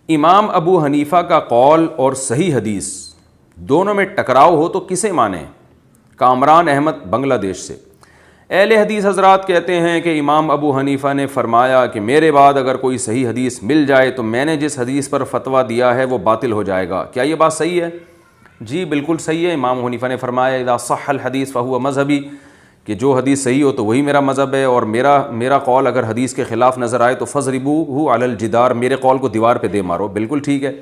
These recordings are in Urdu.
امام ابو حنیفہ کا قول اور صحیح حدیث دونوں میں ٹکراؤ ہو تو کسے مانیں؟ کامران احمد بنگلہ دیش سے۔ اہل حدیث حضرات کہتے ہیں کہ امام ابو حنیفہ نے فرمایا کہ میرے بعد اگر کوئی صحیح حدیث مل جائے تو میں نے جس حدیث پر فتویٰ دیا ہے وہ باطل ہو جائے گا۔ کیا یہ بات صحیح ہے؟ جی بالکل صحیح ہے۔ امام حنیفہ نے فرمایا اذا صح الحدیث فہو مذہبی، کہ جو حدیث صحیح ہو تو وہی میرا مذہب ہے، اور میرا قول اگر حدیث کے خلاف نظر آئے تو فضربوہ علی الجدار، میرے قول کو دیوار پہ دے مارو۔ بالکل ٹھیک ہے،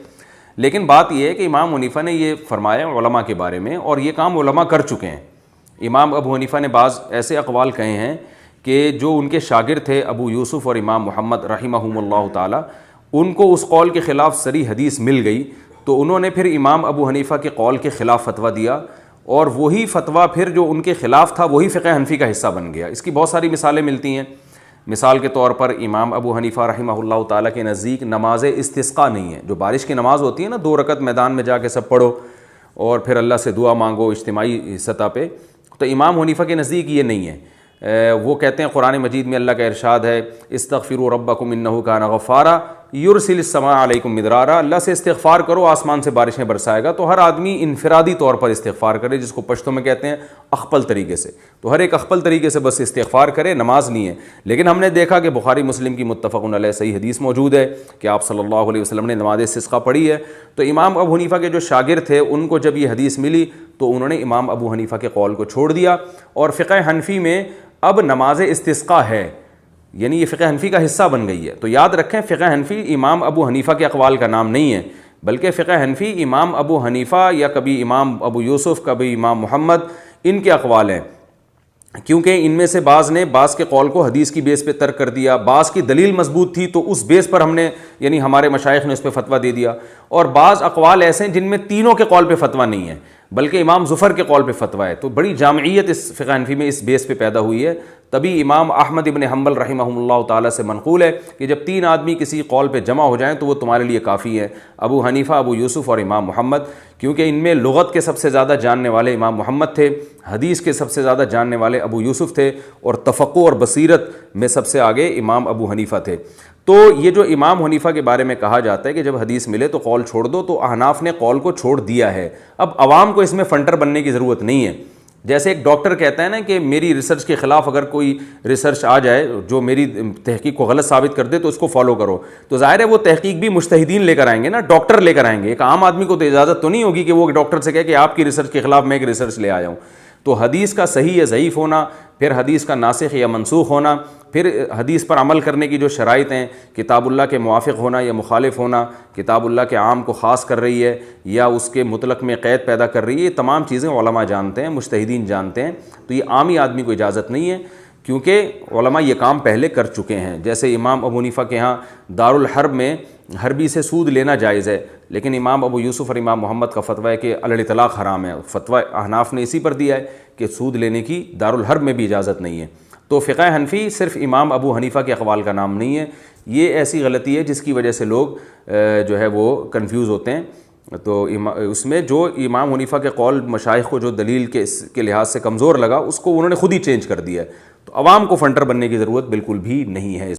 لیکن بات یہ ہے کہ امام حنیفہ نے یہ فرمایا علماء کے بارے میں، اور یہ کام علماء کر چکے ہیں۔ امام ابو حنیفہ نے بعض ایسے اقوال کہے ہیں کہ جو ان کے شاگرد تھے ابو یوسف اور امام محمد رحمہم اللہ تعالی، ان کو اس قول کے خلاف صریح حدیث مل گئی تو انہوں نے پھر امام ابو حنیفہ کے قول کے خلاف فتویٰ دیا، اور وہی فتویٰ پھر جو ان کے خلاف تھا وہی فقہ حنفی کا حصہ بن گیا۔ اس کی بہت ساری مثالیں ملتی ہیں۔ مثال کے طور پر امام ابو حنیفہ رحمہ اللہ تعالیٰ کے نزدیک نماز استسقاء نہیں ہے، جو بارش کی نماز ہوتی ہے نا، 2 رکعت میدان میں جا کے سب پڑھو اور پھر اللہ سے دعا مانگو اجتماعی سطح پہ، تو امام حنیفہ کے نزدیک یہ نہیں ہے۔ وہ کہتے ہیں قرآن مجید میں اللہ کا ارشاد ہے استغفروا ربکم انہ کان غفارا یرسل السماء علیکم مدرارا، اللہ سے استغفار کرو آسمان سے بارشیں برسائے گا۔ تو ہر آدمی انفرادی طور پر استغفار کرے، جس کو پشتو میں کہتے ہیں اخپل طریقے سے، تو ہر ایک اخپل طریقے سے بس استغفار کرے، نماز نہیں ہے۔ لیکن ہم نے دیکھا کہ بخاری مسلم کی متفق علیہ صحیح حدیث موجود ہے کہ آپ صلی اللہ علیہ وسلم نے نماز استسقاء پڑھی ہے۔ تو امام ابو حنیفہ کے جو شاگرد تھے ان کو جب یہ حدیث ملی تو انہوں نے امام ابو حنیفہ کے قول کو چھوڑ دیا، اور فقہ حنفی میں اب نماز استسقاء ہے، یعنی یہ فقہ حنفی کا حصہ بن گئی ہے۔ تو یاد رکھیں فقہ حنفی امام ابو حنیفہ کے اقوال کا نام نہیں ہے، بلکہ فقہ حنفی امام ابو حنیفہ یا کبھی امام ابو یوسف کبھی امام محمد، ان کے اقوال ہیں، کیونکہ ان میں سے بعض نے بعض کے قول کو حدیث کی بیس پہ ترک کر دیا، بعض کی دلیل مضبوط تھی تو اس بیس پر ہم نے یعنی ہمارے مشائخ نے اس پہ فتویٰ دے دیا، اور بعض اقوال ایسے ہیں جن میں تینوں کے قول پہ فتویٰ نہیں ہے بلکہ امام ظفر کے قول پہ فتویٰ ہے۔ تو بڑی جامعیت اس فقہ حنفی میں اس بیس پہ پیدا ہوئی ہے۔ تبھی امام احمد ابن حنبل رحمہم اللہ تعالیٰ سے منقول ہے کہ جب 3 آدمی کسی قول پہ جمع ہو جائیں تو وہ تمہارے لیے کافی ہے، ابو حنیفہ، ابو یوسف اور امام محمد، کیونکہ ان میں لغت کے سب سے زیادہ جاننے والے امام محمد تھے، حدیث کے سب سے زیادہ جاننے والے ابو یوسف تھے، اور تفقہ اور بصیرت میں سب سے آگے امام ابو حنیفہ تھے۔ تو یہ جو امام حنیفہ کے بارے میں کہا جاتا ہے کہ جب حدیث ملے تو قول چھوڑ دو، تو احناف نے قول کو چھوڑ دیا ہے۔ اب عوام کو اس میں فنٹر بننے کی ضرورت نہیں ہے۔ جیسے ایک ڈاکٹر کہتا ہے نا کہ میری ریسرچ کے خلاف اگر کوئی ریسرچ آ جائے جو میری تحقیق کو غلط ثابت کر دے تو اس کو فالو کرو، تو ظاہر ہے وہ تحقیق بھی مجتہدین لے کر آئیں گے نا، ڈاکٹر لے کر آئیں گے۔ ایک عام آدمی کو تو اجازت تو نہیں ہوگی کہ وہ ڈاکٹر سے کہے کہ آپ کی ریسرچ کے خلاف میں ایک ریسرچ لے آیا ہوں۔ تو حدیث کا صحیح یا ضعیف ہونا، پھر حدیث کا ناسخ یا منسوخ ہونا، پھر حدیث پر عمل کرنے کی جو شرائط ہیں، کتاب اللہ کے موافق ہونا یا مخالف ہونا، کتاب اللہ کے عام کو خاص کر رہی ہے یا اس کے مطلق میں قید پیدا کر رہی ہے، یہ تمام چیزیں علماء جانتے ہیں، مجتہدین جانتے ہیں۔ تو یہ عامی آدمی کو اجازت نہیں ہے، کیونکہ علماء یہ کام پہلے کر چکے ہیں۔ جیسے امام ابو حنیفہ کے ہاں دارالحرب میں حربی سے سود لینا جائز ہے، لیکن امام ابو یوسف اور امام محمد کا فتویٰ ہے کہ علی الاطلاق حرام ہے۔ فتویٰ احناف نے اسی پر دیا ہے کہ سود لینے کی دارالحرب میں بھی اجازت نہیں ہے۔ تو فقہ حنفی صرف امام ابو حنیفہ کے اقوال کا نام نہیں ہے۔ یہ ایسی غلطی ہے جس کی وجہ سے لوگ جو ہے وہ کنفیوز ہوتے ہیں۔ تو اس میں جو امام حنیفہ کے قول مشائخ کو جو دلیل کے لحاظ سے کمزور لگا، اس کو انہوں نے خود ہی چینج کر دیا ہے۔ تو عوام کو فنٹر بننے کی ضرورت بالکل بھی نہیں ہے۔